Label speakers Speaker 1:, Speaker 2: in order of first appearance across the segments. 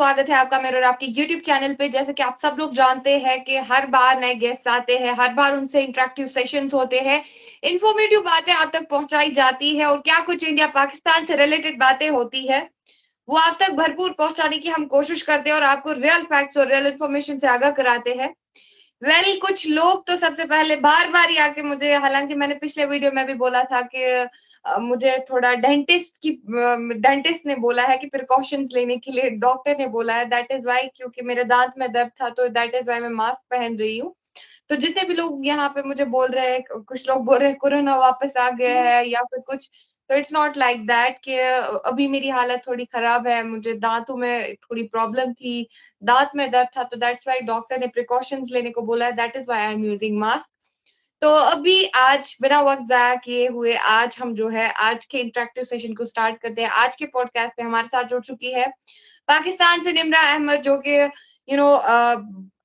Speaker 1: स्वागत है आपका मेरे और आपके YouTube चैनल पे। जैसे कि आप सब लोग जानते हैं कि हर बार नए गेस्ट आते हैं, हर बार उनसे इंटरेक्टिव सेशंस होते हैं, इन्फॉर्मेटिव बातें आप तक पहुंचाई जाती है और क्या कुछ इंडिया पाकिस्तान से रिलेटेड बातें होती है, वो आप तक भरपूर पहुंचाने की हम कोशिश करते हैं और आपको रियल फैक्ट्स और रियल इन्फॉर्मेशन से आगाह कराते हैं। कुछ लोग तो सबसे पहले बार-बार ही आके मुझे, हालाँकि मैंने पिछले वीडियो में भी बोला था कि मुझे थोड़ा डेंटिस्ट ने बोला है कि प्रिकॉशंस लेने के लिए, डॉक्टर ने बोला है, दैट इज़ व्हाई, क्योंकि मेरे दाँत में दर्द था, तो दैट इज़ व्हाई मैं मास्क पहन रही हूँ। तो जितने भी लोग यहाँ पे मुझे बोल रहे हैं, कुछ लोग बोल रहे हैं कोरोना वापस आ गया है या फिर कुछ, तो इट्स नॉट लाइक दैट कि अभी मेरी हालत थोड़ी खराब है, मुझे दाँतों में थोड़ी प्रॉब्लम थी, दाँत में दर्द था, तो दैट्स व्हाई डॉक्टर ने प्रिकॉशंस लेने को बोला है, that is why I am using mask. तो अभी आज बिना वक़्त ज़ाया किए हुए आज हम जो है आज के इंटरेक्टिव सेशन को स्टार्ट करते हैं। आज के पॉडकास्ट पे हमारे साथ जुड़ चुकी है पाकिस्तान से निम्रा अहमद, जो कि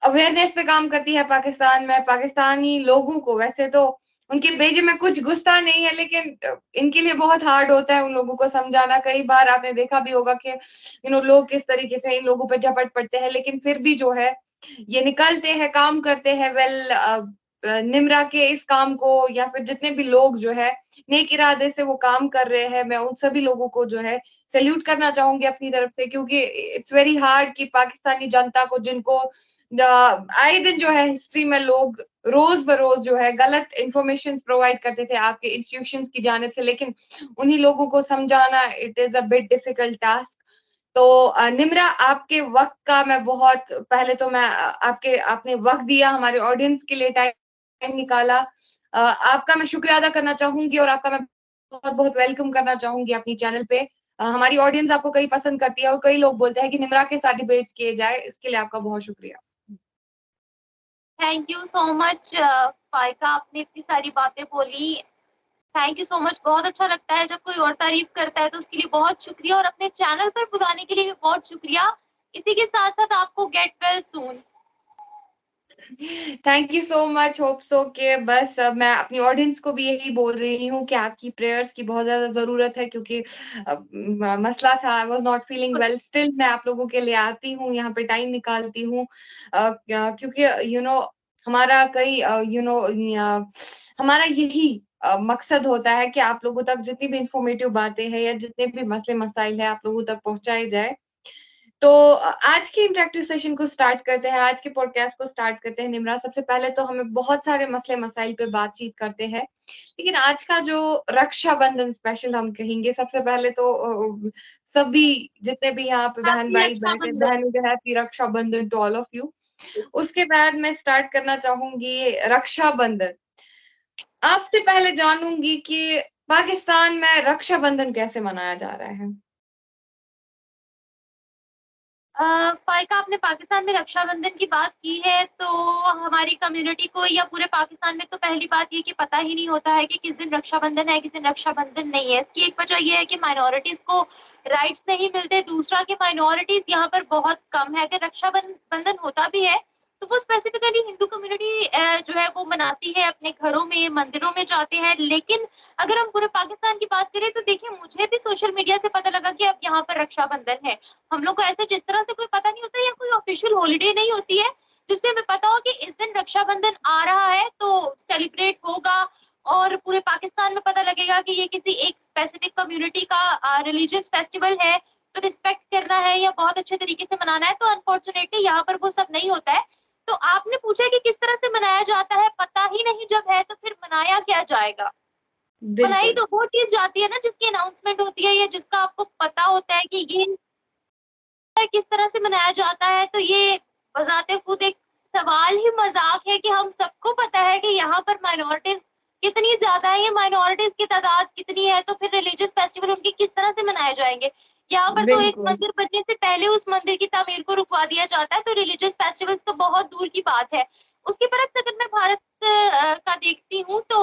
Speaker 1: अवेयरनेस पे काम करती है पाकिस्तान में। पाकिस्तानी लोगों को, वैसे तो उनके भेजे में कुछ गुस्सा नहीं है, लेकिन इनके लिए बहुत हार्ड होता है उन लोगों को समझाना। कई बार आपने देखा भी होगा कि लोग किस तरीके से इन लोगों पे झपट पड़ते हैं, लेकिन फिर भी जो है ये निकलते हैं, काम करते हैं। निम्रा के इस काम को, या फिर जितने भी लोग जो है नेक इरादे से वो काम कर रहे हैं, मैं उन सभी लोगों को जो है सैल्यूट करना चाहूँगी अपनी तरफ से, क्योंकि इट्स वेरी हार्ड कि पाकिस्तानी जनता को, जिनको आए दिन जो है हिस्ट्री में लोग रोज़-बरोज़ जो है गलत इन्फॉर्मेशन प्रोवाइड करते थे आपके इंस्टीट्यूशंस की जानिब से, लेकिन उन्हीं लोगों को समझाना it is a bit difficult task. तो निम्रा, आपके वक़्त का मैं बहुत पहले तो मैं आपके आपने वक़्त दिया, हमारे ऑडियंस के लिए टाइम निकाला। आपका मैं शुक्रिया अदा करना चाहूँगी और आपका मैं बहुत-बहुत वेलकम करना चाहूँगी अपनी चैनल पे। हमारी ऑडियंस आपको कई पसंद करती है और कई लोग बोलते हैं कि निम्रा के साथ डिबेट्स किए जाए, इसके लिए आपका बहुत शुक्रिया।
Speaker 2: थैंक यू सो मच फाइका, आपने इतनी सारी बातें बोली। Thank you so much. बहुत अच्छा लगता है जब कोई और तारीफ करता है, तो उसके लिए बहुत शुक्रिया और अपने चैनल पर बुलाने के लिए भी बहुत शुक्रिया। इसी के साथ साथ आपको get well soon.
Speaker 1: Thank you so much. Hope so कि बस मैं अपनी ऑडियंस को भी यही बोल रही हूँ कि आपकी प्रेयर्स की बहुत ज़्यादा ज़रूरत है, क्योंकि मसला था, I was not feeling well. Still मैं आप लोगों के लिए आती हूँ, यहाँ पे टाइम निकालती हूँ, क्योंकि हमारा कई हमारा यही मकसद होता है कि आप लोगों तक जितनी भी इंफॉर्मेटिव बातें हैं या जितने भी मसले मसाइल हैं, आप लोगों तक पहुँचाए जाए। तो आज के इंटरेक्टिव सेशन को स्टार्ट करते हैं, आज के पॉडकास्ट को स्टार्ट करते हैं। निम्रा, सबसे पहले तो हमें बहुत सारे मसले-मसाइल पे बातचीत करते हैं, लेकिन आज का जो रक्षाबंधन स्पेशल हम कहेंगे, सबसे पहले तो सभी जितने भी यहाँ पे
Speaker 2: हैप्पी
Speaker 1: बहन-भाई बैठे,
Speaker 2: रक्षाबंधन।
Speaker 1: बहनों को happy Rakshabandhan to all of you. उसके बाद मैं स्टार्ट करना चाहूँगी रक्षाबंधन। आपसे पहले जानूँगी कि पाकिस्तान में रक्षाबंधन कैसे मनाया जा रहा है?
Speaker 2: फाइका, आपने पाकिस्तान में रक्षाबंधन की बात की है, तो हमारी कम्युनिटी को या पूरे पाकिस्तान में तो पहली बात ये कि पता ही नहीं होता है कि किस दिन रक्षाबंधन है, किस दिन रक्षाबंधन नहीं है। इसकी एक वजह ये है कि माइनॉरिटीज को राइट्स नहीं मिलते। दूसरा कि माइनॉरिटीज यहाँ पर बहुत कम है। अगर रक्षाबंधन होता भी है तो वो स्पेसिफिकली हिंदू कम्युनिटी जो है वो मनाती है, अपने घरों में, मंदिरों में जाते हैं। लेकिन अगर हम पूरे पाकिस्तान की बात करें तो देखिए, मुझे भी सोशल मीडिया से पता लगा कि अब यहाँ पर रक्षाबंधन है। हम लोग को ऐसे जिस तरह से कोई पता नहीं होता या कोई ऑफिशियल हॉलिडे नहीं होती है जिससे हमें पता हो कि इस दिन रक्षाबंधन आ रहा है तो सेलिब्रेट होगा, और पूरे पाकिस्तान में पता लगेगा कि ये किसी एक स्पेसिफिक कम्युनिटी का रिलीजियस फेस्टिवल है, तो रिस्पेक्ट करना है या बहुत अच्छे तरीके से मनाना है। तो अनफॉर्चुनेटली यहाँ पर वो सब नहीं होता है। तो आपने पूछा कि किस तरह से मनाया जाता है, पता ही नहीं जब है तो फिर मनाया क्या जाएगा। मनाई
Speaker 1: बिल्कुल।
Speaker 2: तो वो चीज जाती है ना जिसकी अनाउंसमेंट होती है या जिसका आपको पता होता है कि ये किस तरह से मनाया जाता है। तो ये बजाते खुद एक सवाल ही मजाक है कि हम सबको पता है कि यहाँ पर माइनॉरिटीज कितनी ज्यादा है, ये माइनॉरिटीज की तादाद कितनी है, तो फिर रिलीजियस फेस्टिवल उनके किस तरह से मनाए जाएंगे। यहाँ पर तो एक
Speaker 1: बिल्कुल।
Speaker 2: मंदिर बनने से पहले उस मंदिर की तामीर को रुकवा दिया जाता है, तो रिलीजियस फेस्टिवल्स तो बहुत दूर की बात है। उसके बरक्स अगर मैं भारत का देखती हूँ तो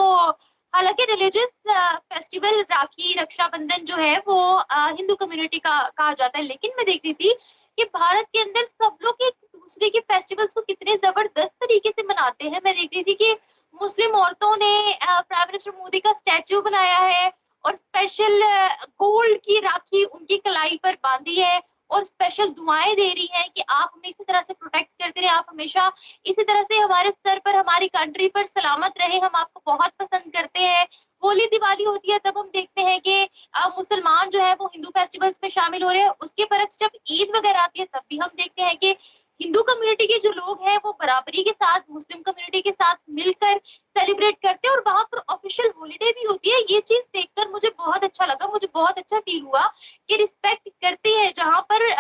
Speaker 2: हालांकि रिलीजियस फेस्टिवल राखी रक्षाबंधन जो है वो हिंदू कम्युनिटी का कहा जाता है, लेकिन मैं देखती थी कि भारत के अंदर सब लोग एक दूसरे के फेस्टिवल्स को कितने जबरदस्त तरीके से मनाते हैं। मैं देखती थी कि मुस्लिम औरतों ने प्राइम मिनिस्टर मोदी का स्टैचू बनाया है और स्पेशल गोल्ड की राखी उनकी कलाई पर बांधी है, और स्पेशल दुआएं दे रही हैं कि आप हमें इसी तरह से प्रोटेक्ट करते रहे, आप हमेशा इसी तरह से हमारे सर पर, हमारी कंट्री पर सलामत रहे, हम आपको बहुत पसंद करते हैं। होली दिवाली होती है तब हम देखते हैं कि मुसलमान जो है वो हिंदू फेस्टिवल्स में शामिल हो रहे हैं। उसके बरक्स जब ईद वगैरह आती है तब भी हम देखते हैं कि हिंदू कम्युनिटी के जो लोग हैं वो बराबरी के साथ मुस्लिम कम्युनिटी के साथ मिलकर सेलिब्रेट करते हैं और वहां पर ऑफिशियल हॉलीडे भी होती है। ये चीज देखकर मुझे बहुत अच्छा लगा, मुझे बहुत अच्छा फील हुआ कि रिस्पेक्ट करते हैं जहां पर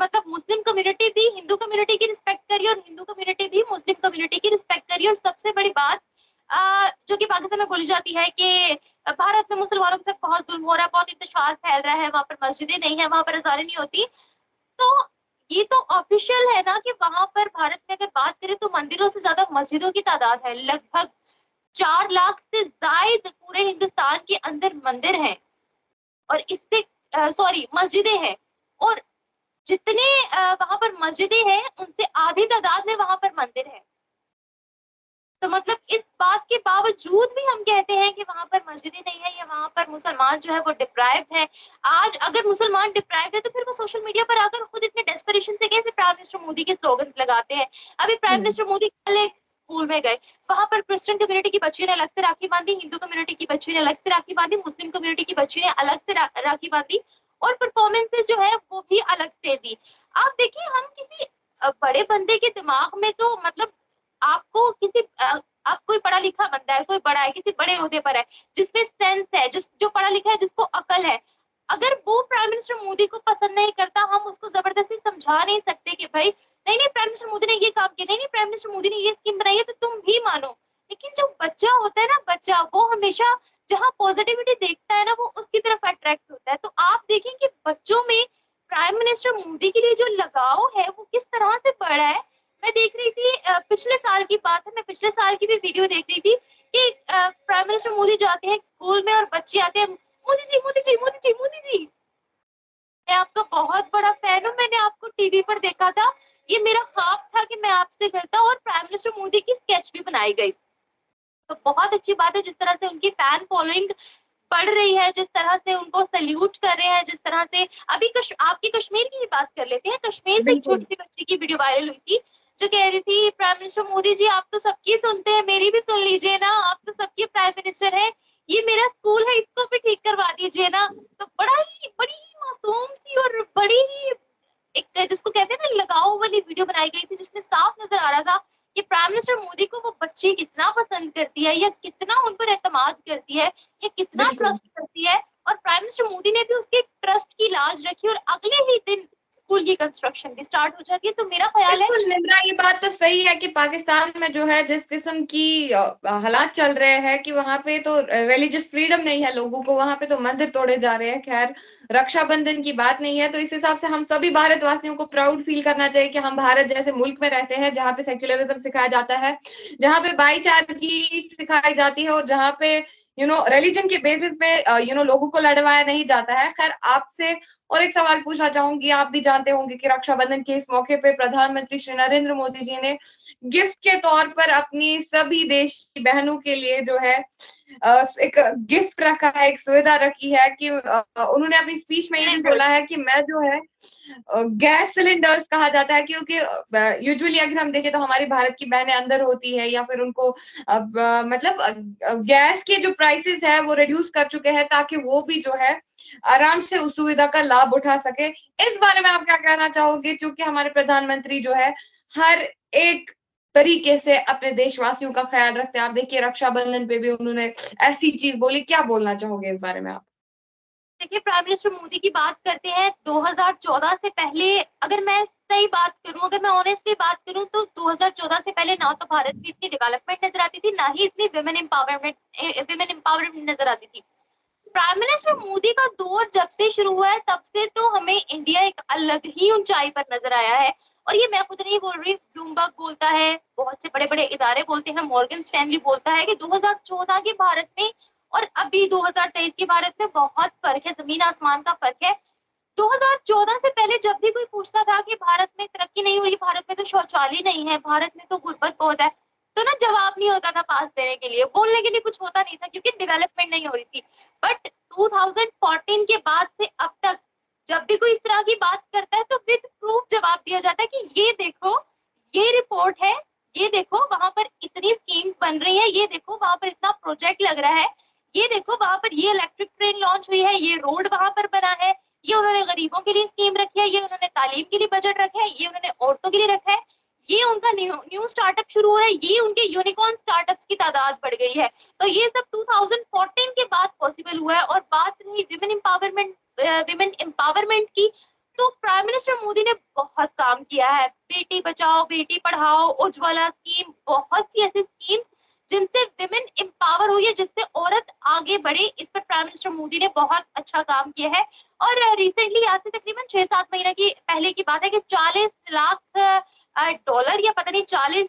Speaker 2: मतलब मुस्लिम कम्युनिटी भी हिंदू कम्युनिटी की रिस्पेक्ट करिए और हिंदू कम्युनिटी भी मुस्लिम कम्युनिटी की रिस्पेक्ट करिए। और सबसे बड़ी बात जो कि पाकिस्तान में बोली जाती है कि भारत में मुसलमानों के साथ बहुत जुल्म हो रहा है, बहुत इंतशार फैल रहा है, वहां पर मस्जिदें नहीं है, वहां पर अजानें नहीं होती। तो ये तो ऑफिशियल है ना कि वहां पर भारत में अगर बात करें तो मंदिरों से ज्यादा मस्जिदों की तादाद है। लगभग 4 लाख से जायद पूरे हिंदुस्तान के अंदर मंदिर हैं और इससे सॉरी मस्जिदें हैं। और जितने वहां पर मस्जिदें हैं उनसे आधी तादाद में वहां पर मंदिर है। तो मतलब इस बात के बावजूद भी हम कहते हैं कि वहां पर मस्जिदें नहीं है या वहां पर मुसलमान जो है वो डिप्राइव्ड है। आज अगर मुसलमान डिप्राइव्ड है तो फिर वो सोशल मीडिया पर आकर खुद इतने डेस्परेशन से कैसे प्राइम मिनिस्टर मोदी के स्लोगन लगाते हैं। अभी प्राइम मिनिस्टर मोदी कल एक स्कूल में गए, वहां पर क्रिश्चियन कम्युनिटी की बच्ची ने अलग से राखी बांधी, हिंदू कम्युनिटी की बच्ची ने अलग से राखी बांधी, मुस्लिम कम्युनिटी की बच्ची ने अलग से राखी बांधी और परफॉर्मेंसेज जो है वो भी अलग से दी। आप देखिए हम किसी बड़े बंदे के दिमाग में तो मतलब आपको किसी आप कोई पढ़ा लिखा बंदा है, कोई बड़ा है, किसी बड़े ओहदे पर है, जिसमें सेंस है, जो पढ़ा लिखा है, जिसको अकल है, अगर वो प्राइम मिनिस्टर मोदी को पसंद नहीं करता हम उसको जबरदस्ती समझा नहीं सकते कि भाई नहीं नहीं प्राइम मिनिस्टर मोदी ने ये काम किया, नहीं नहीं प्राइम मिनिस्टर मोदी ने ये स्कीम बनाई है तो तुम भी मानो। लेकिन जो बच्चा होता है ना, बच्चा वो हमेशा जहाँ पॉजिटिविटी देखता है ना वो उसकी तरफ अट्रैक्ट होता है। तो आप देखें कि बच्चों में प्राइम मिनिस्टर मोदी के लिए जो लगाव है वो किस तरह से बढ़ा है। मैं देख रही थी पिछले साल की बात है, मैं पिछले साल की भी वीडियो देख रही थी कि प्राइम मिनिस्टर मोदी जाते हैं स्कूल में और बच्चे आते हैं, मोदी जी मोदी जी मोदी जी मोदी जी। मैं आपका बहुत बड़ा फैन हूँ, मैंने आपको टीवी पर देखा था, ये मेरा ख्वाब था कि मैं आपसे मिलता और प्राइम मिनिस्टर मोदी की स्केच भी बनाई गई। तो बहुत अच्छी बात है जिस तरह से उनकी फैन फॉलोइंग बढ़ रही है, जिस तरह से उनको सल्यूट कर रहे हैं, जिस तरह से अभी आपकी कश्मीर की ही बात कर लेते हैं। कश्मीर से एक छोटी
Speaker 1: बिल्कुल।
Speaker 2: सी बच्ची की वीडियो वायरल हुई थी जो कह रही थी प्राइम मिनिस्टर मोदी जी आप तो सबकी सुनते हैं, मेरी भी सुन लीजिए ना, आप तो सबके प्राइम मिनिस्टर हैं, ये मेरा स्कूल है इसको भी ठीक करवा दीजिए ना। तो बड़ी ही मासूम सी और बड़ी ही एक जिसको कहते हैं ना लगाव वाली वीडियो बनाई गई थी जिसमें साफ नजर आ रहा था कि प्राइम मिनिस्टर मोदी को वो बच्ची कितना पसंद करती है या कितना उन पर एतमाद करती है या कितना
Speaker 1: बिल्कुल।
Speaker 2: ट्रस्ट करती है। और प्राइम मिनिस्टर मोदी ने भी उसके ट्रस्ट की लाज रखी और अगले ही दिन स्कूल की कंस्ट्रक्शन भी स्टार्ट हो जाती है। तो मेरा ख्याल है
Speaker 1: बिल्कुल निम्रा, ये बात तो सही है कि पाकिस्तान में जो है जिस किस्म की हालात चल रहे हैं कि वहां पे तो रिलीजियस फ्रीडम नहीं है लोगों को, वहां पे तो मंदिर तोड़े जा रहे हैं। खैर, रक्षाबंधन की बात नहीं है, तो इस हिसाब से हम सभी भारतवासियों को प्राउड फील करना चाहिए कि हम भारत जैसे मुल्क में रहते हैं जहाँ पे सेक्युलरिज्म सिखाया जाता है, जहाँ पे भाईचारगी सिखाई जाती है और जहाँ पे रिलीजन के बेसिस पे लोगों को लड़वाया नहीं जाता है। खैर, आपसे और एक सवाल पूछना चाहूंगी, आप भी जानते होंगे कि रक्षाबंधन के इस मौके पे प्रधानमंत्री श्री नरेंद्र मोदी जी ने गिफ्ट के तौर पर अपनी सभी देश की बहनों के लिए जो है एक गिफ्ट रखा है, एक सुविधा रखी है कि उन्होंने अपनी स्पीच में ये भी बोला है कि मैं जो है गैस सिलेंडर्स कहा जाता है, क्योंकि यूजुअली अगर हम देखें तो हमारी भारत की बहनें अंदर होती है या फिर उनको मतलब गैस के जो प्राइसेस है वो रिड्यूस कर चुके हैं ताकि वो भी जो है आराम से उस सुविधा का लाभ उठा सके। इस बारे में आप क्या कहना चाहोगे, चूंकि हमारे प्रधानमंत्री जो है हर एक तरीके से अपने देशवासियों का ख्याल रखते हैं। आप देखिए रक्षाबंधन पे भी उन्होंने ऐसी चीज बोली, क्या बोलना चाहोगे इस बारे में आप?
Speaker 2: देखिए प्राइम मिनिस्टर मोदी की बात करते हैं 2014 से पहले, अगर मैं सही बात करूं, अगर मैं ऑनेस्टली बात करूं तो 2014 से पहले ना तो भारत की इतनी डेवलपमेंट नजर आती थी ना ही इतनी विमेन एम्पावरमेंट नजर आती थी। प्राइम मिनिस्टर मोदी का दौर जब से शुरू हुआ है तब से तो हमें इंडिया एक अलग ही ऊंचाई पर नजर आया है। और ये मैं खुद नहीं बोल रही, ब्लूमबर्ग बोलता है, बहुत से बड़े बड़े इदारे बोलते हैं, मॉर्गन स्टैनली बोलता है कि 2014 के भारत में और अभी 2023 के भारत में बहुत फर्क है, जमीन आसमान का फर्क है। 2014 से पहले जब भी कोई पूछता था कि भारत में तरक्की नहीं हो रही, भारत में तो शौचालय नहीं है, भारत में तो गुर्बत बहुत है, तो ना जवाब नहीं होता था पास देने के लिए, बोलने के लिए कुछ होता नहीं था क्योंकि डेवलपमेंट नहीं हो रही थी। बट 2014 के बाद से अब तक जब भी कोई इस तरह की बात करता है तो विद प्रूफ जवाब दिया जाता है कि ये देखो, ये रिपोर्ट है, ये देखो वहां पर इतनी स्कीम्स बन रही है, ये देखो वहां पर इतना प्रोजेक्ट लग रहा है, ये देखो वहां पर ये इलेक्ट्रिक ट्रेन लॉन्च हुई है, ये रोड वहां पर बना है, ये उन्होंने गरीबों के लिए स्कीम रखी है, ये उन्होंने तालीम के लिए बजट रखा है, ये उन्होंने औरतों के लिए रखा है, ये उनका न्यू न्यू स्टार्टअप शुरू हो रहा है, ये उनके यूनिकॉर्न स्टार्टअप्स की तादाद बढ़ गई है। तो ये सब 2014 के बाद पॉसिबल हुआ है। और बात रही विमेन एम्पावरमेंट की, तो प्राइम मिनिस्टर मोदी ने बहुत काम किया है। बेटी बचाओ बेटी पढ़ाओ, उज्ज्वला स्कीम, बहुत सी ऐसी स्कीम्स जिनसे विमेन एम्पावर हुई है, जिससे औरत आगे बढ़े, इस पर प्राइम मिनिस्टर मोदी ने बहुत अच्छा काम किया है। और रिसेंटली आज से तकरीबन 6-7 महीने की पहले की बात है कि 40 लाख डॉलर या पता नहीं 40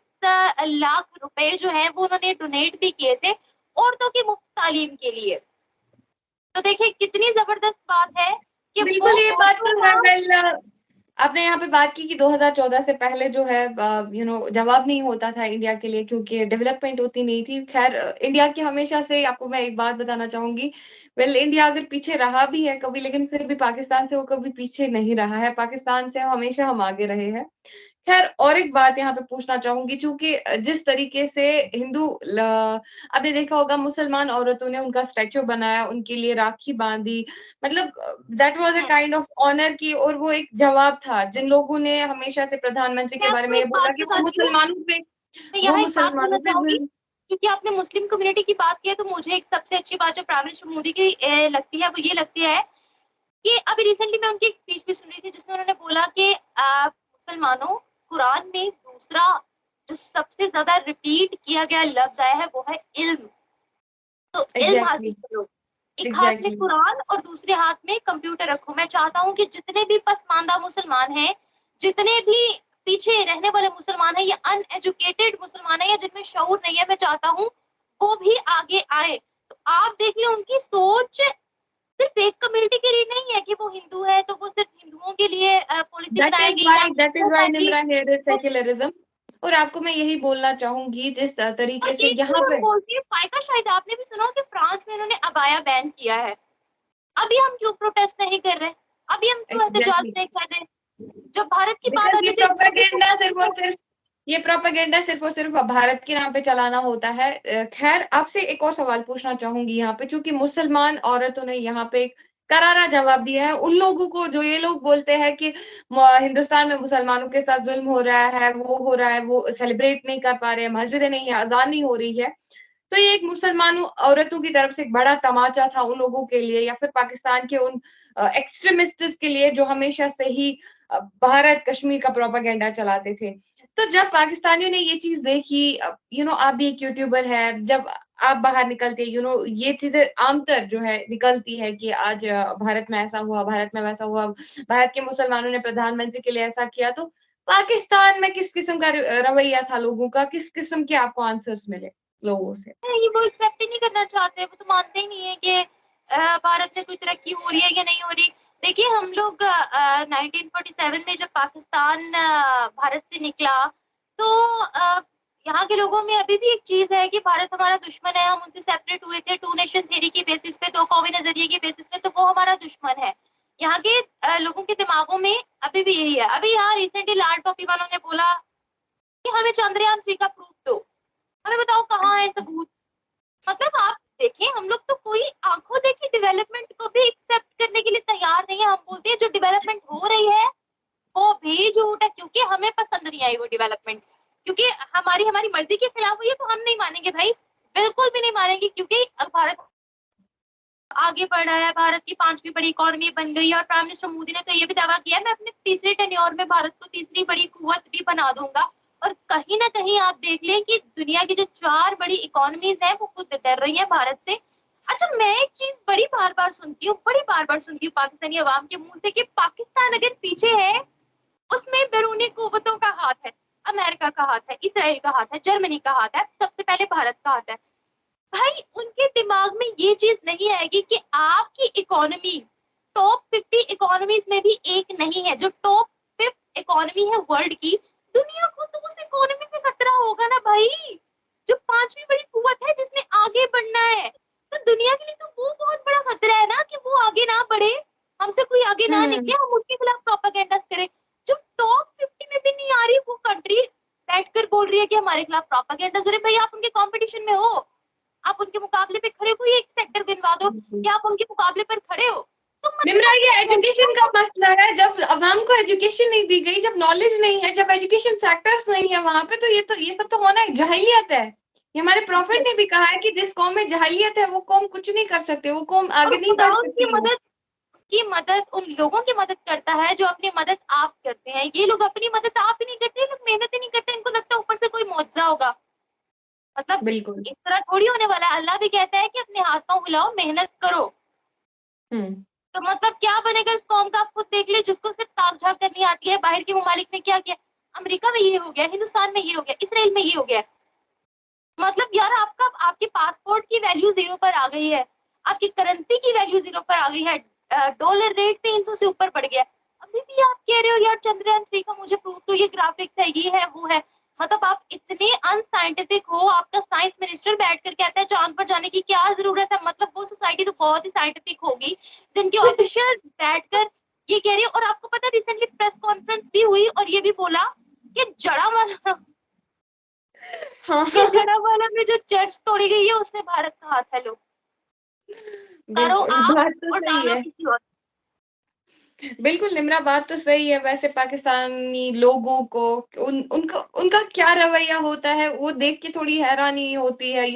Speaker 2: लाख रुपए जो है वो उन्होंने डोनेट भी किए थे औरतों की मुफ्त तालीम के लिए। तो देखिए कितनी जबरदस्त बात है कि वो
Speaker 1: बिल्कुल, ये बात
Speaker 2: औरतों
Speaker 1: तो है।
Speaker 2: का।
Speaker 1: वेल, आपने यहाँ पे बात की कि 2014 से पहले जो है जवाब नहीं होता था इंडिया के लिए, क्योंकि डेवलपमेंट होती नहीं थी। खैर, इंडिया की हमेशा से, आपको मैं एक बात बताना चाहूंगी। वेल, इंडिया अगर पीछे रहा भी है कभी, लेकिन फिर भी पाकिस्तान से वो कभी पीछे नहीं रहा है। पाकिस्तान से हमेशा हम आगे रहे हैं। खैर, और एक बात यहाँ पे पूछना चाहूंगी, चूंकि जिस तरीके से आपने देखा होगा, मुसलमान औरतों ने उनका स्टैचू बनाया, उनके लिए राखी बांधी, मतलब that was a
Speaker 2: hmm,
Speaker 1: kind of honour की, और वो एक जवाब था जिन लोगों ने हमेशा से प्रधानमंत्री के
Speaker 2: मैं
Speaker 1: बारे
Speaker 2: आपको
Speaker 1: में ये
Speaker 2: एक बात
Speaker 1: बोला कि
Speaker 2: बताती हूँ। मैं
Speaker 1: वो
Speaker 2: यहाँ एक बात बोलना
Speaker 1: मुसलमानों पे
Speaker 2: चाहूंगी, क्योंकि आपने मुस्लिम कम्युनिटी की बात की है, तो मुझे एक सबसे अच्छी बात जो प्राइम मिनिस्टर मोदी की लगती है वो ये लगती है कि अभी रिसेंटली मैं उनकी एक स्पीच भी सुन रही थी जिसमें उन्होंने बोला कि मुसलमानों, कुरान में दूसरा जो सबसे ज्यादा रिपीट किया गया लफ्ज आया है वो है इल्म। तो इल्म हासिल
Speaker 1: एग्जैक्टली,
Speaker 2: करो। एक हाथ में
Speaker 1: एग्जैक्टली,
Speaker 2: कुरान और दूसरे हाथ में कंप्यूटर रखो। मैं चाहता हूँ कि जितने भी पसमानदा मुसलमान हैं, जितने भी पीछे रहने वाले मुसलमान हैं या अनएजुकेटेड मुसलमान हैं या जिनमें शऊर नहीं है, मैं चाहता हूँ वो भी आगे आए। तो आप देखिए उनकी सोच सिर्फ एक कम्युनिटी के लिए नहीं है कि वो हिंदू है तो वो सिर्फ हिंदुओं के लिए पॉलिसी बनाएगी, या
Speaker 1: दैट इज
Speaker 2: वो
Speaker 1: why
Speaker 2: party
Speaker 1: Nimra here is
Speaker 2: वो।
Speaker 1: सेक्युलरिज्म। और आपको मैं यही बोलना चाहूंगी, जिस
Speaker 2: और
Speaker 1: तरीके से
Speaker 2: एक
Speaker 1: यहाँ
Speaker 2: चीज हम
Speaker 1: पे
Speaker 2: बोलती है फायका, शायद आपने भी सुना हो कि फ्रांस में उन्होंने अबाया बैन किया है। अभी हम क्यों प्रोटेस्ट नहीं कर रहे? अभी हम क्यों एहतजाज
Speaker 1: एग्जैक्टली,
Speaker 2: नहीं कर रहे? जब भारत की बात
Speaker 1: बिकॉज
Speaker 2: आती है फिर
Speaker 1: ये प्रोपेगेंडा सिर्फ और सिर्फ भारत के नाम पे चलाना होता है। खैर, आपसे एक और सवाल पूछना चाहूंगी यहाँ पे, चूंकि मुसलमान औरतों ने यहाँ पे एक करारा जवाब दिया है उन लोगों को, जो ये लोग बोलते हैं कि हिंदुस्तान में मुसलमानों के साथ जुल्म हो रहा है, वो हो रहा है, वो सेलिब्रेट नहीं कर पा रहे हैं, मस्जिदें नहीं है, अजान नहीं हो रही है। तो ये एक मुसलमानों औरतों की तरफ से एक बड़ा तमाचा था उन लोगों के लिए, या फिर पाकिस्तान के उन एक्सट्रीमिस्ट के लिए जो हमेशा से ही भारत कश्मीर का प्रोपागेंडा चलाते थे। तो जब पाकिस्तानियों ने ये चीज देखी, आप भी एक यूट्यूबर है, जब आप बाहर निकलते, ये चीजें आमतर जो है निकलती है कि आज भारत में ऐसा हुआ, भारत में वैसा हुआ, भारत के मुसलमानों ने प्रधानमंत्री के लिए ऐसा किया, तो पाकिस्तान में किस किस्म का रवैया था लोगों का, किस किस्म के आपको आंसर्स मिले लोगों से?
Speaker 2: ये वो एक्सेप्ट ही नहीं करना चाहते, वो तो मानते ही नहीं है कि भारत में कोई तरक्की हो रही है या नहीं हो रही। देखिए हम लोग 1947 में जब पाकिस्तान भारत से निकला, तो यहाँ के लोगों में अभी भी एक चीज है कि भारत हमारा दुश्मन है, हम उनसे सेपरेट हुए थे 2 नेशन थ्योरी के बेसिस पे, 2 कौमी नजरिए के बेसिस पे, तो वो हमारा दुश्मन है। यहाँ के लोगों के दिमागों में अभी भी यही है। अभी यहाँ रिसेंटली लाल टोपी वालों ने बोला कि हमें चंद्रयान 3 का प्रूफ दो, हमें बताओ कहाँ है सबूत। मतलब आप देखें, हम लोग तो कोई आंखों देखी डेवलपमेंट को भी एक्सेप्ट करने के लिए तैयार नहीं है। हम बोलते हैं जो डेवलपमेंट हो रही है वो भी झूठ है, क्योंकि हमें पसंद नहीं आई वो डेवलपमेंट, क्योंकि हमारी हमारी मर्जी के खिलाफ हुई है, तो हम नहीं मानेंगे भाई, बिल्कुल भी नहीं मानेंगे। क्योंकि भारत आगे बढ़ रहा है, भारत की 5वीं बड़ी इकोनॉमी बन गई है, और प्राइम मिनिस्टर मोदी ने तो ये भी दावा किया है मैं अपने तीसरे टेन्योर में भारत को तीसरी बड़ी कुवत भी बना दूंगा। और कहीं ना कहीं आप देख लें कि दुनिया की जो 4 बड़ी इकोनॉमीज हैं वो खुद डर रही हैं भारत से। अच्छा, मैं एक चीज बड़ी बार बार सुनती हूँ पाकिस्तानी अवाम के मुंह से कि पाकिस्तान अगर पीछे है उसमें बैरूनी कुव्वतों का हाथ है, अमेरिका का हाथ है, इसराइल का हाथ है, जर्मनी का हाथ है, सबसे पहले भारत का हाथ है। भाई उनके दिमाग में ये चीज नहीं आएगी कि आपकी इकोनॉमी टॉप 50 इकोनॉमीज में भी एक नहीं है। जो टॉप 5 इकोनॉमी है वर्ल्ड की, दुनिया को तो उस इकोनॉमी से खतरा होगा ना भाई। जो 5वीं बड़ी कुवत है जिसने आगे बढ़ना है, तो दुनिया के लिए तो वो बहुत बड़ा खतरा है ना कि वो आगे ना बढ़े। हमसे कोई आगे ना
Speaker 1: हम्म
Speaker 2: निकले, हम उसके खिलाफ प्रोपागेंडा करें। जो टॉप 50 में भी नहीं आ रही वो कंट्री बैठकर बोल रही है कि हमारे खिलाफ प्रोपागेंडा। अरे भाई, आप उनके कंपटीशन में हो, आप उनके मुकाबले पे खड़े हो, कोई एक सेक्टर गिनवा दो
Speaker 1: बिल्कुल।
Speaker 2: कि आप उनके मुकाबले पर खड़े हो। तो
Speaker 1: निम्रा,
Speaker 2: मतलब
Speaker 1: ये एजुकेशन का मसला है। जब अवाम को एजुकेशन नहीं दी गई, जब नॉलेज नहीं है, जब एजुकेशन सेक्टर्स नहीं है वहां पे, तो ये सब तो होना है। जahiliयत है। ये हमारे प्रॉफिट ने भी कहा है कि जिस कौम में जहालियत है वो कौम कुछ नहीं कर सकते, वो कौम
Speaker 2: और
Speaker 1: आगे नहीं
Speaker 2: खुदा
Speaker 1: बढ़
Speaker 2: उनकी
Speaker 1: सकती है।
Speaker 2: मदद उन लोगों की मदद करता है जो अपनी मदद आप करते हैं। ये लोग अपनी मदद आप ही नहीं करते, ये लोग मेहनत ही नहीं करते, इनको लगता है ऊपर से कोई मुआवजा होगा। मतलब
Speaker 1: बिल्कुल।
Speaker 2: इस तरह थोड़ी होने वाला है। अल्लाह भी कहता है कि अपने हाथ पांव हिलाओ, मेहनत करो।
Speaker 1: हम्म
Speaker 2: तो मतलब क्या बनेगा इस कौम का, आप खुद देख लीजिए। जिसको सिर्फ ताक झाक करनी आती है, बाहर के ममालिक ने क्या किया, अमेरिका में ये हो गया, हिंदुस्तान में ये हो गया, इसराइल में ये हो गया। मतलब यार, आपके पासपोर्ट की वैल्यू 0 पर आ गई है, आपकी करेंसी की वैल्यू 0 पर आ गई है, डॉलर रेट 300 से ऊपर बढ़ गया। अभी भी आप कह रहे हो यार चंद्रयान 3 का मुझे प्रूफ दो, ये ग्राफिक्स है, ये है, वो है। मतलब आप इतने अनसाइंटिफिक हो, आपका साइंस मिनिस्टर बैठ कर कहता है चांद पर जाने की क्या जरूरत है। मतलब वो सोसाइटी तो बहुत ही साइंटिफिक होगी जिनके ऑफिशियल बैठकर ये कह रही है। और आपको पता है रिसेंटली प्रेस कॉन्फ्रेंस भी हुई और ये भी बोला कि
Speaker 1: हाँ।
Speaker 2: जड़ावाला में जो चर्च तोड़ी गई है उसमें भारत का हाथ है। लो, करो
Speaker 1: बिल्कुल,
Speaker 2: आप
Speaker 1: बात तो
Speaker 2: और
Speaker 1: सही
Speaker 2: डालो
Speaker 1: है।
Speaker 2: किसी और।
Speaker 1: बिल्कुल निम्रा, बात तो सही है। वैसे पाकिस्तानी लोगों को उनका उनका क्या रवैया होता है वो देख के थोड़ी हैरानी होती है।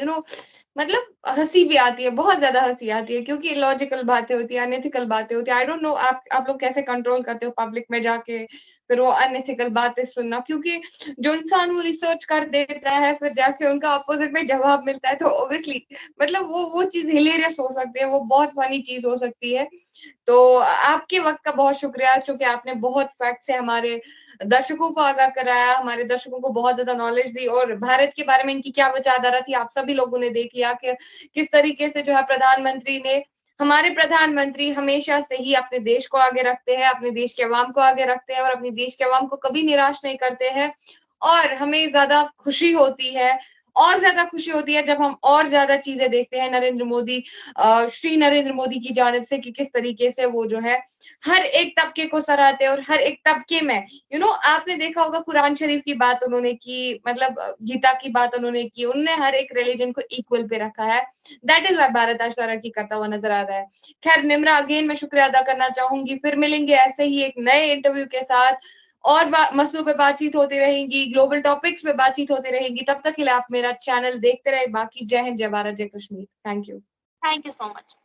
Speaker 1: मतलब हंसी भी आती है, बहुत ज्यादा हंसी आती है, क्योंकि लॉजिकल बातें होती है, अनएथिकल बातें होती है। आई डोंट नो आप लोग कैसे कंट्रोल करते हो पब्लिक में जाके फिर वो अनएथिकल बातें सुनना, क्योंकि जो इंसान वो रिसर्च कर देता है फिर जाके उनका अपोजिट में जवाब मिलता है, तो ऑब्वियसली मतलब वो चीज हिलेरियस हो सकती है, वो बहुत फनी चीज हो सकती है। तो आपके वक्त का बहुत शुक्रिया, चूंकि आपने बहुत फैक्ट से हमारे दर्शकों को आगाह कराया, हमारे दर्शकों को बहुत ज्यादा नॉलेज दी, और भारत के बारे में इनकी क्या विचारधारा थी आप सभी लोगों ने देख लिया कि किस तरीके से जो है प्रधानमंत्री ने, हमारे प्रधानमंत्री हमेशा से ही अपने देश को आगे रखते हैं, अपने देश के अवाम को आगे रखते हैं, और अपने देश के अवाम को कभी निराश नहीं करते हैं। और हमें ज्यादा खुशी होती है, और ज्यादा खुशी होती है जब हम और ज्यादा चीजें देखते हैं श्री नरेंद्र मोदी की जानिब से, कि किस तरीके से वो जो है हर एक तबके को सराहते हैं, और हर एक तबके में आपने देखा होगा कुरान शरीफ की बात उन्होंने की, मतलब गीता की बात उन्होंने की, उन्होंने हर एक रिलीजन को इक्वल पे रखा है। दैट इज वाई भारत आज तरक्की करता हुआ नजर आ रहा है। खैर निम्रा, अगेन मैं शुक्रिया अदा करना चाहूंगी। फिर मिलेंगे ऐसे ही एक नए इंटरव्यू के साथ, और मसलों पे बातचीत होती रहेगी, ग्लोबल टॉपिक्स पे बातचीत होती रहेगी। तब तक के लिए आप मेरा चैनल देखते रहे। बाकी जय हिंद, जय भारत, जय Kashmir. Thank you.
Speaker 2: Thank you so much.